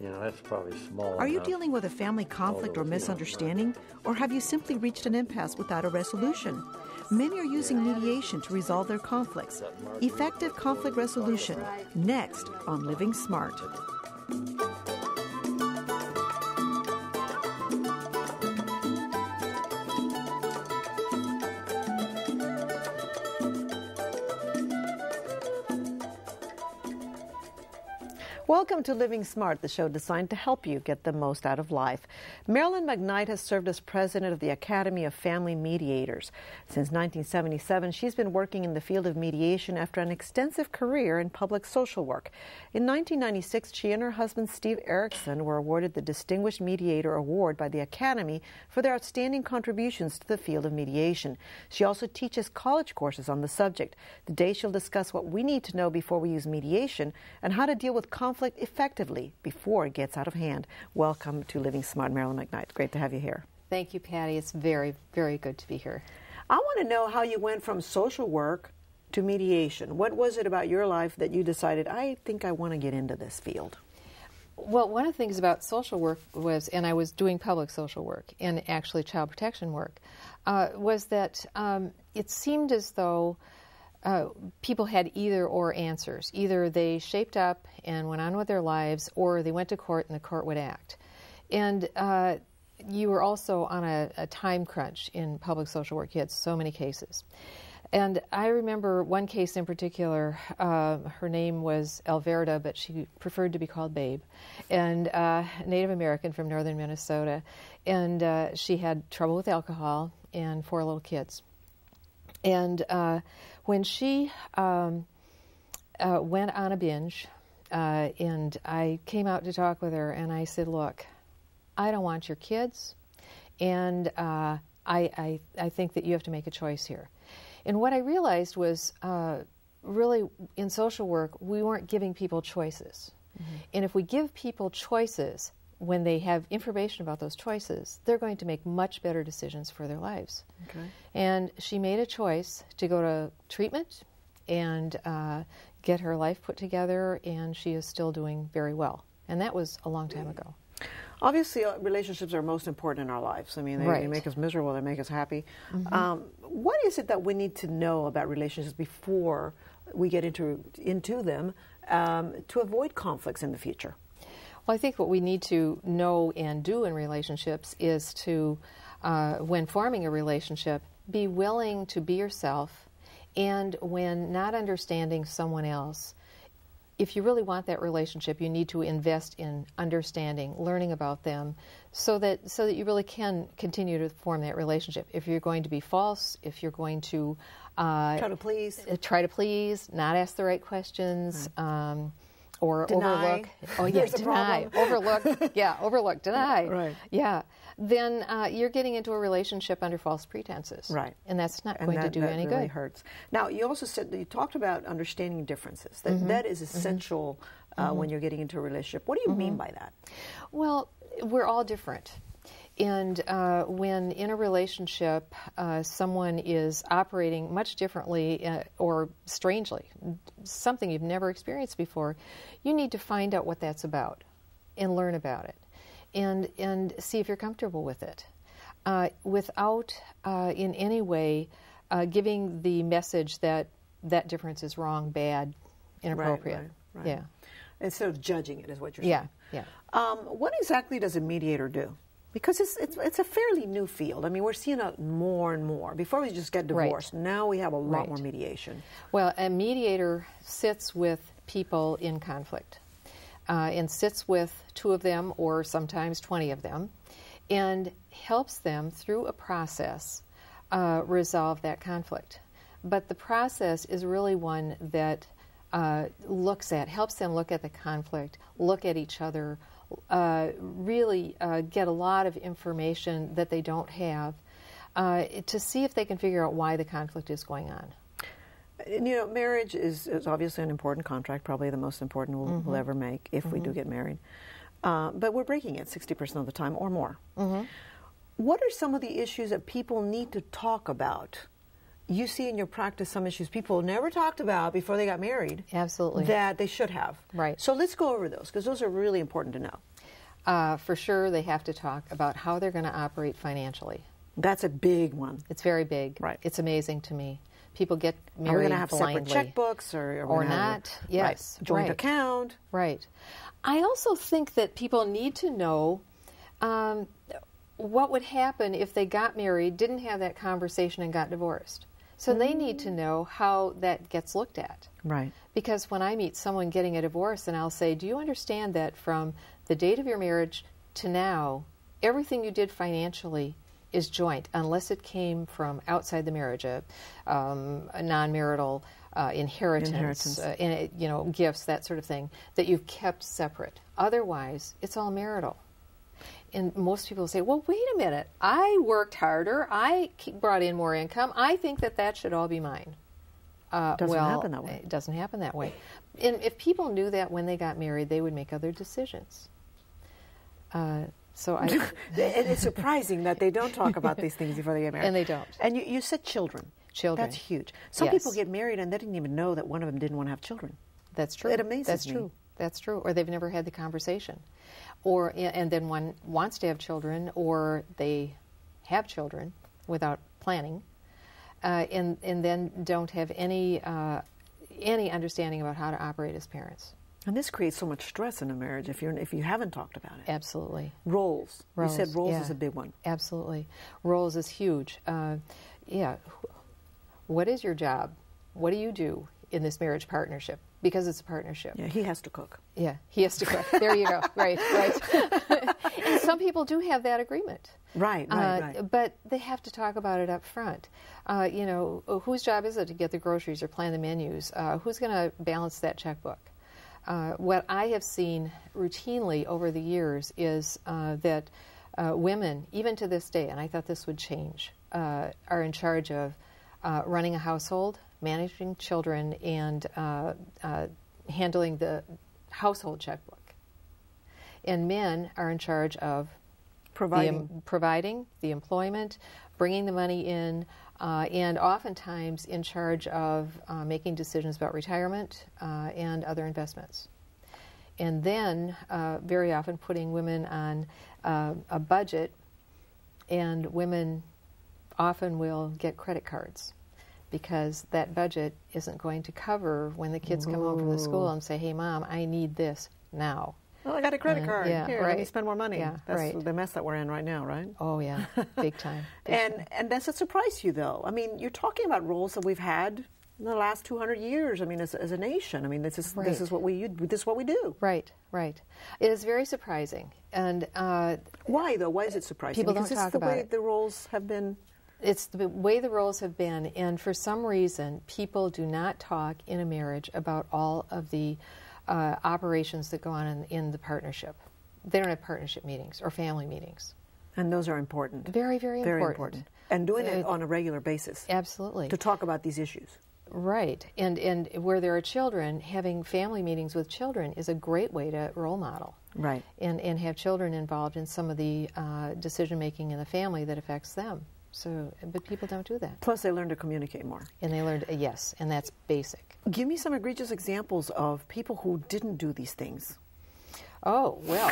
That's probably small Are you enough. dealing with a family conflict or misunderstanding, or have you simply reached an impasse without a resolution? Many are using mediation to resolve their conflicts. Effective conflict resolution, next on Living Smart. Welcome to Living Smart, the show designed to help you get the most out of life. Marilyn McKnight has served as president of the Academy of Family Mediators. Since 1977, she's been working in the field of mediation after an extensive career in public social work. In 1996, she and her husband, Steve Erickson, were awarded the Distinguished Mediator Award by the Academy for their outstanding contributions to the field of mediation. She also teaches college courses on the subject. Today, she'll discuss what we need to know before we use mediation and how to deal with conflict effectively before it gets out of hand. Welcome to Living Smart, Marilyn McKnight. Great to have you here. Thank you, Patty. It's very, very good to be here. I want to know how you went from social work to mediation. What was it about your life that you decided, I think I want to get into this field? Well, one of the things about social work was, and I was doing public social work and actually child protection work, was that it seemed as though people had either or answers. Either they shaped up and went on with their lives, or they went to court and the court would act. And you were also on a time crunch in public social work. You had so many cases. And I remember one case in particular, her name was Alverda, but she preferred to be called Babe, and Native American from northern Minnesota. And she had trouble with alcohol and 4 little kids. And when she went on a binge, and I came out to talk with her, and I said, look, I don't want your kids, and I think that you have to make a choice here. And what I realized was really in social work, we weren't giving people choices. Mm-hmm. And if we give people choices, when they have information about those choices, they're going to make much better decisions for their lives. Okay. And she made a choice to go to treatment and get her life put together, and she is still doing very well. And that was a long time ago. Obviously, relationships are most important in our lives. I mean, they make us miserable, they make us happy. Mm-hmm. What is it that we need to know about relationships before we get into them to avoid conflicts in the future? Well, I think what we need to know and do in relationships is to, when forming a relationship, be willing to be yourself, and when not understanding someone else, if you really want that relationship, you need to invest in understanding, learning about them, so that you really can continue to form that relationship. If you're going to be false, if you're going to try to please, not ask the right questions, right. Or deny. Overlook, deny. Right. Yeah. Then you're getting into a relationship under false pretenses. Right. And that's not going to do any good. That really hurts. Now, you also said that you talked about understanding differences. That is essential when you're getting into a relationship. What do you mean by that? Well, we're all different. And when in a relationship, someone is operating much differently or strangely, something you've never experienced before, you need to find out what that's about and learn about it and see if you're comfortable with it without in any way giving the message that that difference is wrong, bad, inappropriate. Right. Yeah. Instead of judging it is what you're saying. Yeah. What exactly does a mediator do? Because it's a fairly new field. I mean, we're seeing it more and more. Before we just get divorced, now we have a lot more mediation. Well, a mediator sits with people in conflict and sits with 2 of them or sometimes 20 of them and helps them through a process resolve that conflict. But the process is really one that helps them look at the conflict, look at each other, really get a lot of information that they don't have to see if they can figure out why the conflict is going on. And, marriage is obviously an important contract, probably the most important we'll ever make if we do get married. But we're breaking it 60% of the time or more. What are some of the issues that people need to talk about you see in your practice some issues people never talked about before they got married. Absolutely. That they should have. Right. So let's go over those, because those are really important to know. For sure, they have to talk about how they're going to operate financially. That's a big one. It's very big. Right. It's amazing to me. People get married Are we going to have blindly. separate checkbooks or not? Yes. Right. Joint right. account. Right. I also think that people need to know what would happen if they got married, didn't have that conversation, and got divorced. So they need to know how that gets looked at. Right. Because when I meet someone getting a divorce, and I'll say, do you understand that from the date of your marriage to now, everything you did financially is joint, unless it came from outside the marriage, a non-marital inheritance, gifts, that sort of thing, that you've kept separate. Otherwise, it's all marital. And most people say, well, wait a minute, I worked harder, I brought in more income, I think that should all be mine. Doesn't happen that way. It doesn't happen that way. And if people knew that when they got married, they would make other decisions. And it's surprising that they don't talk about these things before they get married. And they don't. And you said children. Children. That's huge. Some people get married and they didn't even know that one of them didn't want to have children. That's true. It amazes me. That's true. That's true. Or they've never had the conversation. And then one wants to have children, or they have children without planning, and then don't have any understanding about how to operate as parents. And this creates so much stress in a marriage if you haven't talked about it. Absolutely. Roles. You said roles yeah. is a big one. Absolutely. Roles is huge. What is your job? What do you do in this marriage partnership? Because it's a partnership. Yeah, he has to cook. Yeah, he has to cook. There you go. Right. And some people do have that agreement. Right. But they have to talk about it up front. Whose job is it to get the groceries or plan the menus? Who's going to balance that checkbook? What I have seen routinely over the years is that women, even to this day, and I thought this would change, are in charge of running a household, managing children, and handling the household checkbook. And men are in charge of providing the employment, bringing the money in, and oftentimes in charge of making decisions about retirement and other investments. And then very often putting women on a budget, and women often will get credit cards, because that budget isn't going to cover when the kids come home from the school and say, hey, Mom, I need this now. Well, I got a credit card. Yeah, Here, right. let me spend more money. Yeah, That's right. the mess that we're in right now, right? Oh, yeah, big time. And that's a surprise to you, though. I mean, you're talking about roles that we've had in the last 200 years. I mean, as a nation. I mean, this is what we do. Right. It is very surprising. And why, though? Why is it surprising? People because don't talk it's the about way it. The roles have been. It's the way the roles have been, and for some reason, people do not talk in a marriage about all of the operations that go on in the partnership. They don't have partnership meetings or family meetings. And those are important. Very, very important. And doing it on a regular basis. Absolutely. To talk about these issues. Right. And where there are children, having family meetings with children is a great way to role model. Right. And have children involved in some of the decision-making in the family that affects them. But people don't do that. Plus, they learn to communicate more. And they learn, yes, and that's basic. Give me some egregious examples of people who didn't do these things. Oh, well.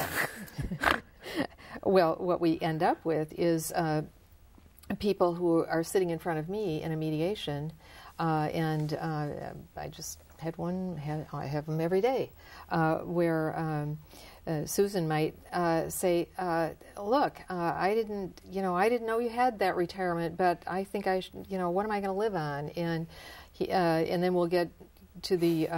Well, what we end up with is people who are sitting in front of me in a mediation, and I just had one, I have them every day, where Susan might say, look, I didn't know you had that retirement, but I think I should, what am I going to live on? And then we'll get to the,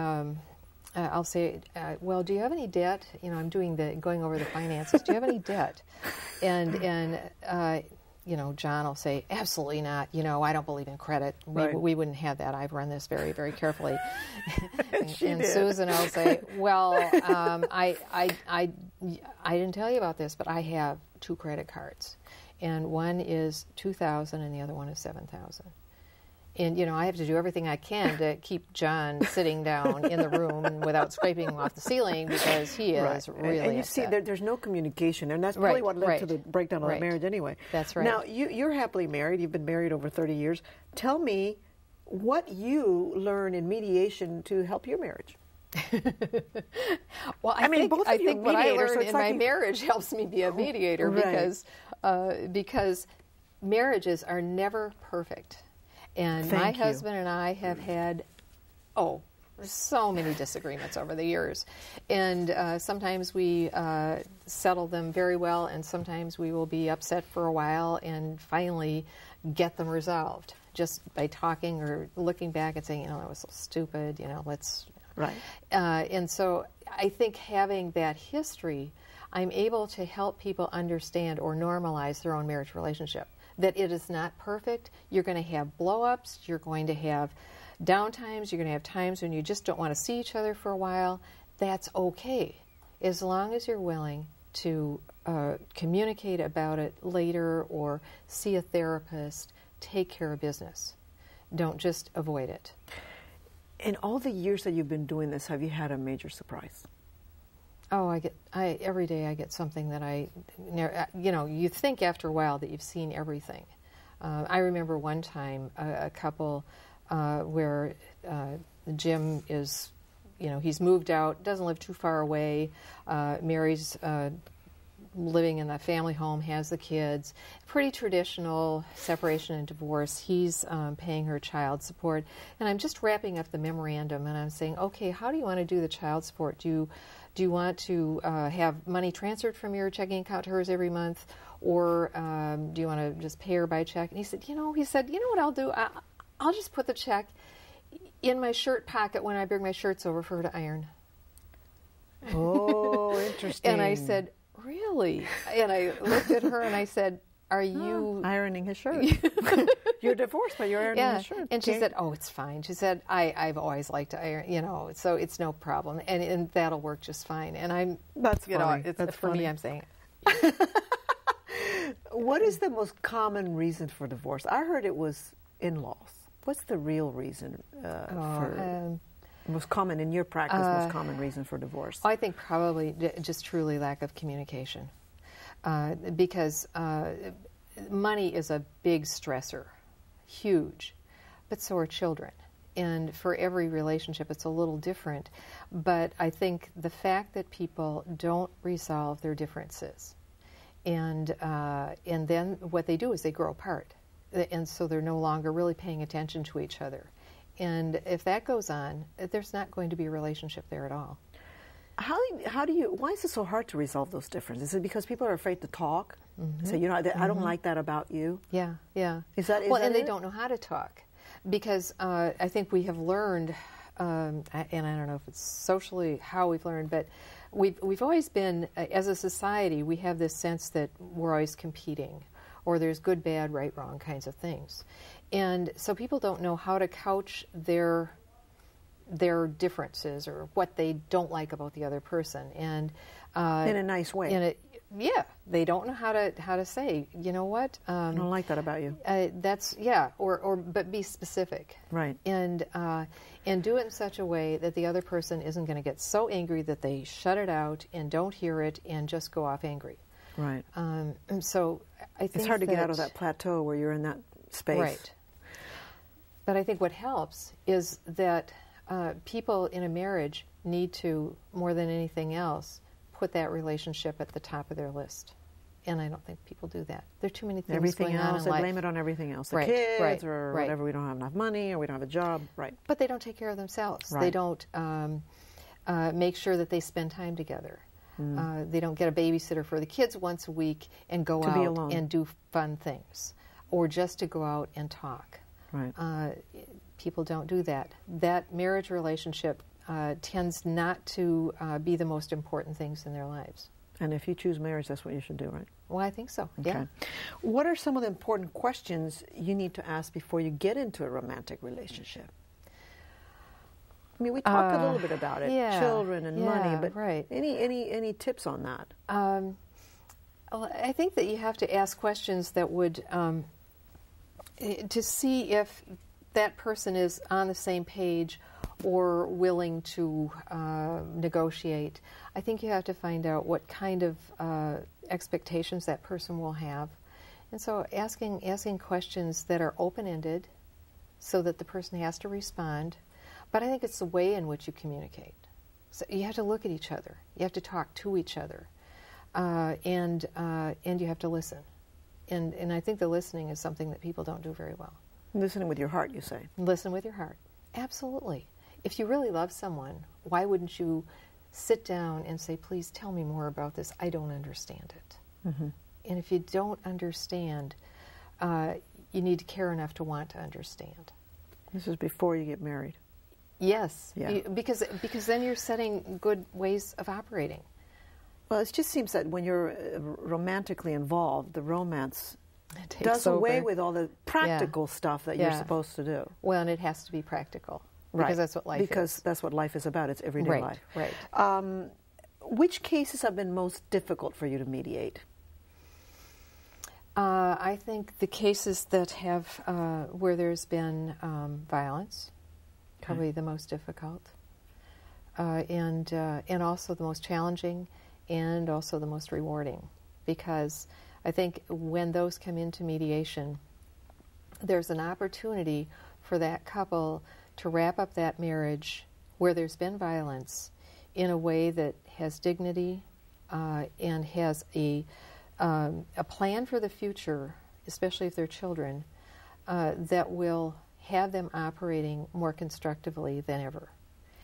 I'll say, well, do you have any debt? I'm going over the finances. Do you have any debt? And John will say, absolutely not. I don't believe in credit. We wouldn't have that. I've run this very, very carefully. and Susan will say, well, I didn't tell you about this, but I have 2 credit cards. And one is $2,000 and the other one is $7,000. And, I have to do everything I can to keep John sitting down in the room without scraping off the ceiling, because he is really And you upset. see, there's no communication, and that's probably what led to the breakdown of that marriage anyway. That's right. Now, you're happily married. You've been married over 30 years. Tell me what you learn in mediation to help your marriage. Well, I think both of you what I mediators, learned so in my marriage helps me be a mediator, Right. because marriages are never perfect. And my Thank you. husband and I have had, so many disagreements over the years. And sometimes we settle them very well, and sometimes we will be upset for a while and finally get them resolved just by talking or looking back and saying, that was so stupid, let's... Right. And so I think having that history, I'm able to help people understand or normalize their own marriage relationship. That it is not perfect. You're going to have blow-ups. You're going to have downtimes. You're going to have times when you just don't want to see each other for a while. That's okay, as long as you're willing to communicate about it later or see a therapist, take care of business. Don't just avoid it. In all the years that you've been doing this, have you had a major surprise? Oh, every day I get something that you think after a while that you've seen everything. I remember one time a couple where Jim is, he's moved out, doesn't live too far away, Mary's living in a family home, has the kids, pretty traditional separation and divorce. He's paying her child support. And I'm just wrapping up the memorandum, and I'm saying, okay, how do you want to do the child support? Do you want to have money transferred from your checking account to hers every month, or do you want to just pay her by check? And he said, you know what I'll do? I'll just put the check in my shirt pocket when I bring my shirts over for her to iron. Oh, interesting. And I said, really? And I looked at her and I said, are you... ironing his shirt. You're divorced, but you're ironing his shirt. And she said, oh, it's fine. She said, I've always liked to iron, so it's no problem. And that'll work just fine. And I'm... That's funny. That's for funny. me, I'm saying... What is the most common reason for divorce? I heard it was in-laws. What's the real reason for... most common in your practice, most common reason for divorce? I think probably just truly lack of communication. Because money is a big stressor, huge, but so are children. And for every relationship, it's a little different. But I think the fact that people don't resolve their differences, and then what they do is they grow apart. And so they're no longer really paying attention to each other. And if that goes on, there's not going to be a relationship there at all. Why is it so hard to resolve those differences? Is it because people are afraid to talk? Mm-hmm. So, I don't like that about you? Yeah. Is that they don't know how to talk. Because I think we have learned, and I don't know if it's socially how we've learned, but we've always been, as a society, we have this sense that we're always competing, or there's good, bad, right, wrong kinds of things. And so people don't know how to couch their differences or what they don't like about the other person, and in a nice way. They don't know how to say, you know what? I don't like that about you. But be specific, right? And do it in such a way that the other person isn't going to get so angry that they shut it out and don't hear it and just go off angry, right? And so I think it's hard to get out of that plateau where you're in that space, right? But I think what helps is that people in a marriage need to, more than anything else, put that relationship at the top of their list. And I don't think people do that. There are too many things going on in life. They blame it on everything else. The kids or whatever, we don't have enough money or we don't have a job. Right. But they don't take care of themselves. Right. They don't make sure that they spend time together. They don't get a babysitter for the kids once a week and go out and do fun things. Or just to go out and talk. Right. People don't do that. That marriage relationship tends not to be the most important things in their lives. And if you choose marriage, that's what you should do, right? Well, I think so, okay. Yeah. What are some of the important questions you need to ask before you get into a romantic relationship? I mean, we talked a little bit about it, children and money, but any tips on that? Well, I think that you have to ask questions that would, to see if that person is on the same page or willing to negotiate. I think you have to find out what kind of expectations that person will have. And so asking questions that are open-ended, so that the person has to respond, but I think it's the way in which you communicate. So you have to look at each other. You have to talk to each other, and you have to listen. And I think the listening is something that people don't do very well. Listening with your heart, you say. Listen with your heart. Absolutely. If you really love someone, why wouldn't you sit down and say, please tell me more about this? I don't understand it. Mm-hmm. And if you don't understand, you need to care enough to want to understand. This is before you get married. Yes, yeah. Because then you're setting good ways of operating. Well, it just seems that when you're romantically involved, the romance does over. away with all the practical stuff that you're supposed to do. Well, and it has to be practical. Because that's what life is. Because that's what life is about. It's everyday life. Right. Which cases have been most difficult for you to mediate? I think the cases that have, where there's been violence, probably the most difficult, and also the most challenging, and also the most rewarding, because I think when those come into mediation, there's an opportunity for that couple to wrap up that marriage where there's been violence in a way that has dignity and has a plan for the future, especially if they're children, that will have them operating more constructively than ever.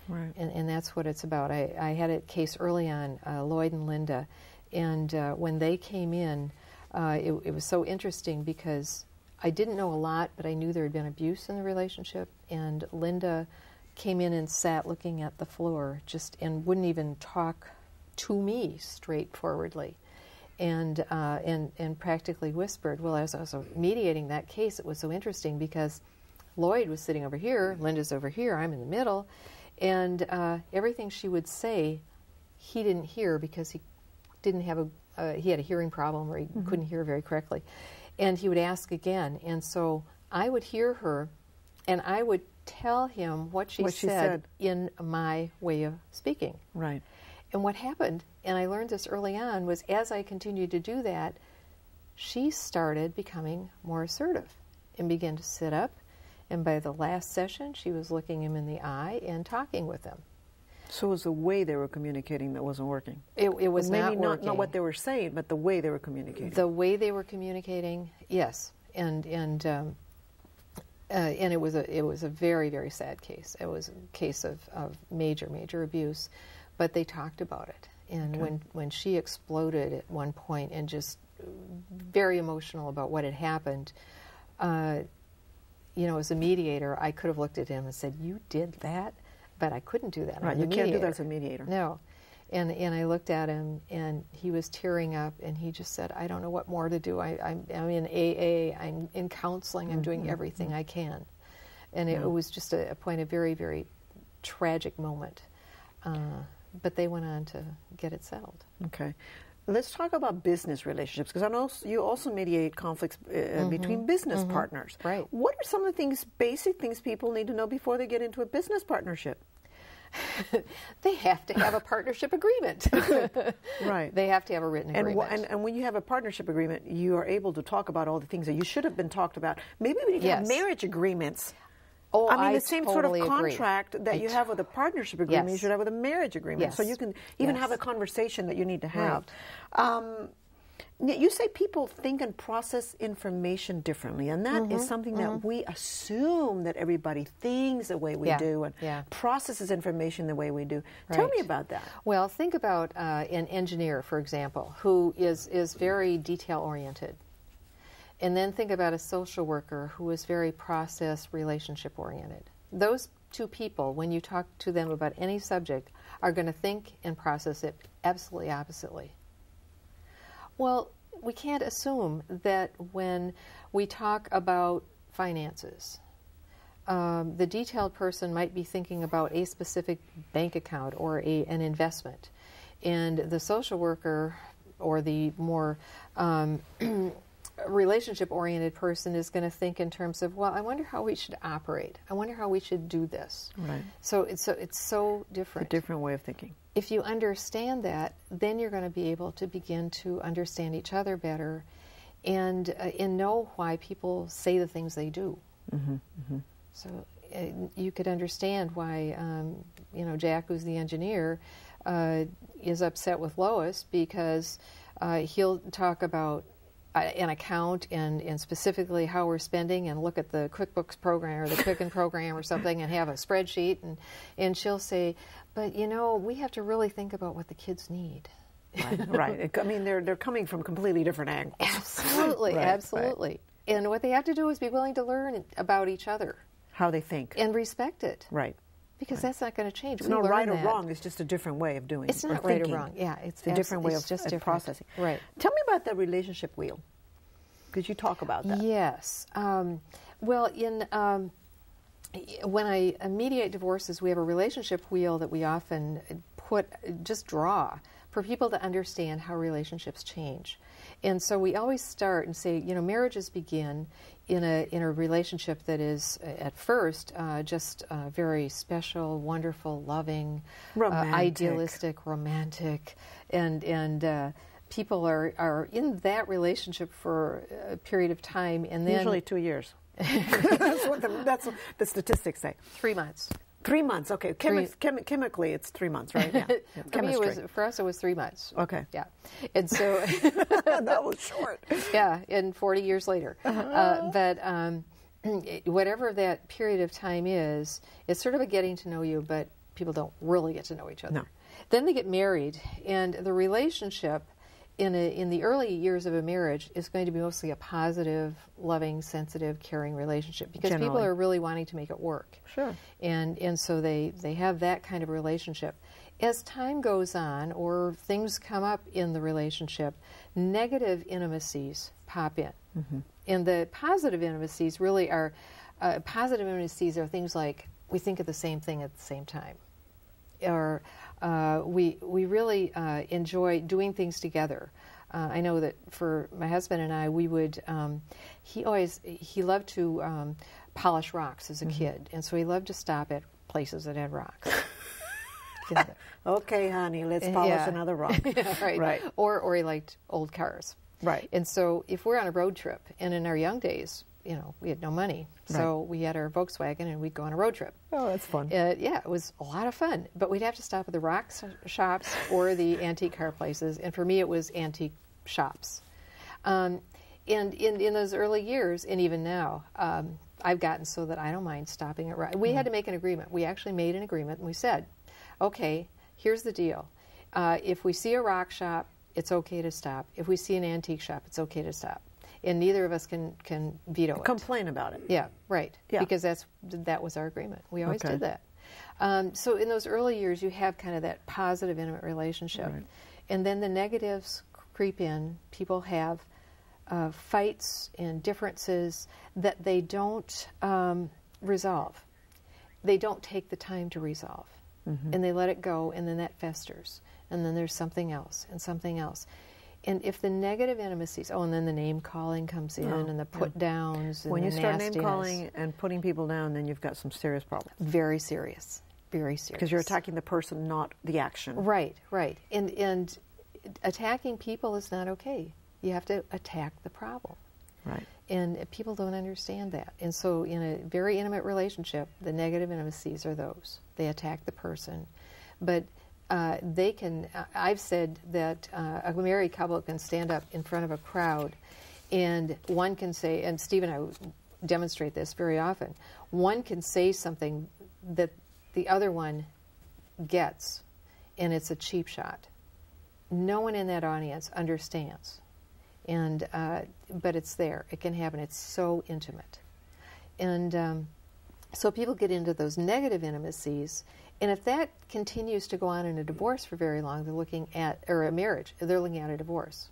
Right. And that's what it's about. I had a case early on, Lloyd and Linda, and when they came in, it was so interesting because I didn't know a lot, but I knew there had been abuse in the relationship, and Linda came in and sat looking at the floor and wouldn't even talk to me straightforwardly, and practically whispered. Well, as I was mediating that case, it was so interesting because Lloyd was sitting over here, Linda's over here, I'm in the middle, and everything she would say, he didn't hear because he didn't have he had a hearing problem, or he couldn't hear very correctly. And he would ask again, and so I would hear her, and I would tell him what she said in my way of speaking. Right. And what happened, and I learned this early on, was as I continued to do that, she started becoming more assertive and began to sit up, and by the last session, she was looking him in the eye and talking with him. So it was the way they were communicating that wasn't working. It was maybe not working. Not what they were saying, but the way they were communicating. The way they were communicating, yes, and it was a very, very sad case. It was a case of major abuse, but they talked about it. And when she exploded at one point and just very emotional about what had happened, as a mediator, I could have looked at him and said, "You did that?" But I couldn't do that. Right, you can't do that as a mediator. No. And I looked at him, and he was tearing up, and he just said, "I don't know what more to do. I'm in AA, I'm in counseling, I'm doing everything I can." And it was just a point of very, very tragic moment. But they went on to get it settled. Okay. Let's talk about business relationships, because I know you also mediate conflicts between business partners. Right. What are some of the basic things people need to know before they get into a business partnership? They have to have a partnership agreement. Right. They have to have a written agreement. And when you have a partnership agreement, you are able to talk about all the things that you should have been talked about. Maybe we need to have marriage agreements. Oh, I mean, the same totally sort of contract agree. that you have with a partnership agreement, you should have with a marriage agreement. Yes. So you can even have a conversation that you need to have. Right. You say people think and process information differently, and that is something that we assume that everybody thinks the way we do and processes information the way we do. Right. Tell me about that. Well, think about an engineer, for example, who is very detail-oriented. And then think about a social worker who is very process, relationship-oriented. Those two people, when you talk to them about any subject, are going to think and process it absolutely oppositely. Well, we can't assume that when we talk about finances, the detailed person might be thinking about a specific bank account or an investment. And the social worker or the more relationship-oriented person is going to think in terms of, well, I wonder how we should operate. I wonder how we should do this. Right. So it's so different. It's a different way of thinking. If you understand that, then you're going to be able to begin to understand each other better and know why people say the things they do. So you could understand why, Jack, who's the engineer, is upset with Lois because he'll talk about an account and specifically how we're spending and look at the QuickBooks program or the Quicken program or something and have a spreadsheet, and she'll say, but we have to really think about what the kids need. Right. I mean, they're coming from completely different angles. Absolutely, absolutely. Right. And what they have to do is be willing to learn about each other. How they think. And respect it. Right. Because that's not going to change. It's not right or wrong. It's just a different way of doing it. It's not right or wrong. Yeah, it's a different way of processing. Right. Tell me about the relationship wheel, because you talk about that. Yes. Well, when I mediate divorces, we have a relationship wheel that we often draw for people to understand how relationships change. And so we always start and say, marriages begin in a relationship that is at first just very special, wonderful, loving, idealistic, romantic, and people are in that relationship for a period of time, and then usually 2 years. That's what the statistics say. 3 months. 3 months, okay. Chemically, it's 3 months, right? Yeah. For us, it was 3 months. Okay. Yeah. And so... that was short. Yeah, and 40 years later. But whatever that period of time is, it's sort of a getting to know you, but people don't really get to know each other. No. Then they get married, and the relationship in the early years of a marriage is going to be mostly a positive, loving, sensitive, caring relationship because people are really wanting to make it work. Sure. And so they have that kind of relationship. As time goes on or things come up in the relationship, negative intimacies pop in. Mm-hmm. And the positive intimacies really are things like we think of the same thing at the same time. Or we really enjoy doing things together. I know that for my husband and I, we would. He loved to polish rocks as a kid, and so he loved to stop at places that had rocks. Okay, honey, let's polish another rock. Yeah, right. Or he liked old cars. Right. And so if we're on a road trip, and in our young days, we had no money. So we had our Volkswagen and we'd go on a road trip. Oh, that's fun. Yeah, it was a lot of fun. But we'd have to stop at the rock shops or the antique car places. And for me, it was antique shops. And in those early years, and even now, I've gotten so that I don't mind stopping at rock. We had to make an agreement. We actually made an agreement and we said, okay, here's the deal. If we see a rock shop, it's okay to stop. If we see an antique shop, it's okay to stop. And neither of us can veto it. Complain about it. Yeah, right. Yeah. Because that was our agreement. We always did that. So in those early years, you have kind of that positive, intimate relationship. Right. And then the negatives creep in. People have fights and differences that they don't resolve. They don't take the time to resolve. Mm-hmm. And they let it go, and then that festers. And then there's something else and something else. And if the negative intimacies, and then the name calling comes in, and the put downs, and when you start nastiness. name calling and putting people down, then you've got some serious problems. Very serious, very serious. Because you're attacking the person, not the action. Right. And attacking people is not okay. You have to attack the problem. Right. And people don't understand that. And so in a very intimate relationship, the negative intimacies are those. They attack the person. But they can, I've said that a married couple can stand up in front of a crowd and one can say, and Steve and I demonstrate this very often, one can say something that the other one gets, and it's a cheap shot. No one in that audience understands. And but it's there. It can happen. It's so intimate. And so people get into those negative intimacies. And if that continues to go on in a divorce for very long, they're looking at, or a marriage, they're looking at a divorce.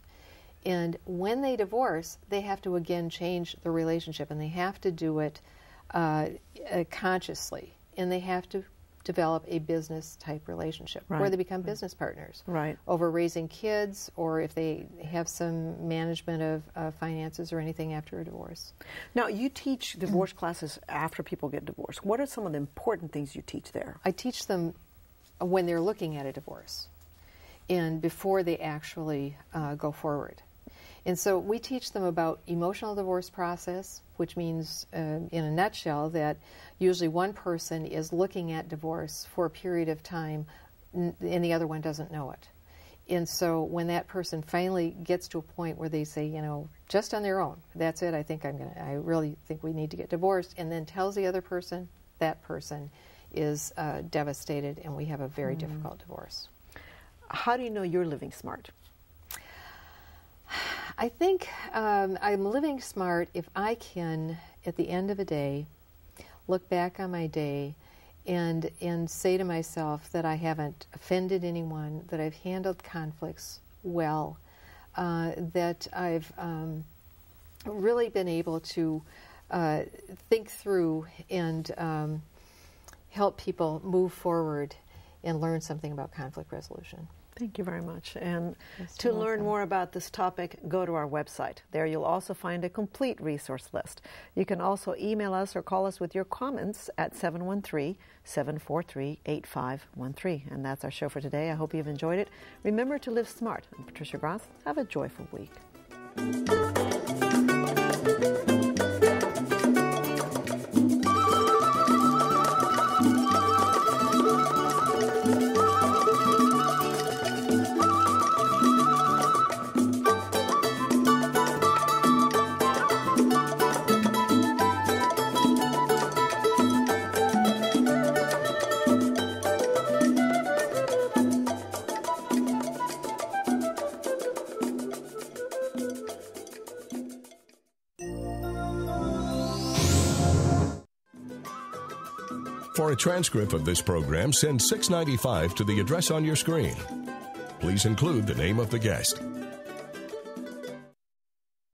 And when they divorce, they have to again change the relationship, and they have to do it consciously. And they have to develop a business-type relationship where they become business partners over raising kids, or if they have some management of finances or anything after a divorce. Now, you teach divorce classes after people get divorced. What are some of the important things you teach there? I teach them when they're looking at a divorce and before they actually go forward. And so we teach them about emotional divorce process, which means, in a nutshell, that usually one person is looking at divorce for a period of time and the other one doesn't know it. And so when that person finally gets to a point where they say, just on their own, that's it, I really think we need to get divorced, and then tells the other person, that person is devastated, and we have a very difficult divorce. How do you know you're living smart? I think I'm living smart if I can, at the end of a day, look back on my day and say to myself that I haven't offended anyone, that I've handled conflicts well, that I've really been able to think through and help people move forward and learn something about conflict resolution. Thank you very much. And to learn more about this topic, go to our website. There you'll also find a complete resource list. You can also email us or call us with your comments at 713-743-8513. And that's our show for today. I hope you've enjoyed it. Remember to live smart. I'm Patricia Gras. Have a joyful week. For a transcript of this program, send $6.95 to the address on your screen. Please include the name of the guest.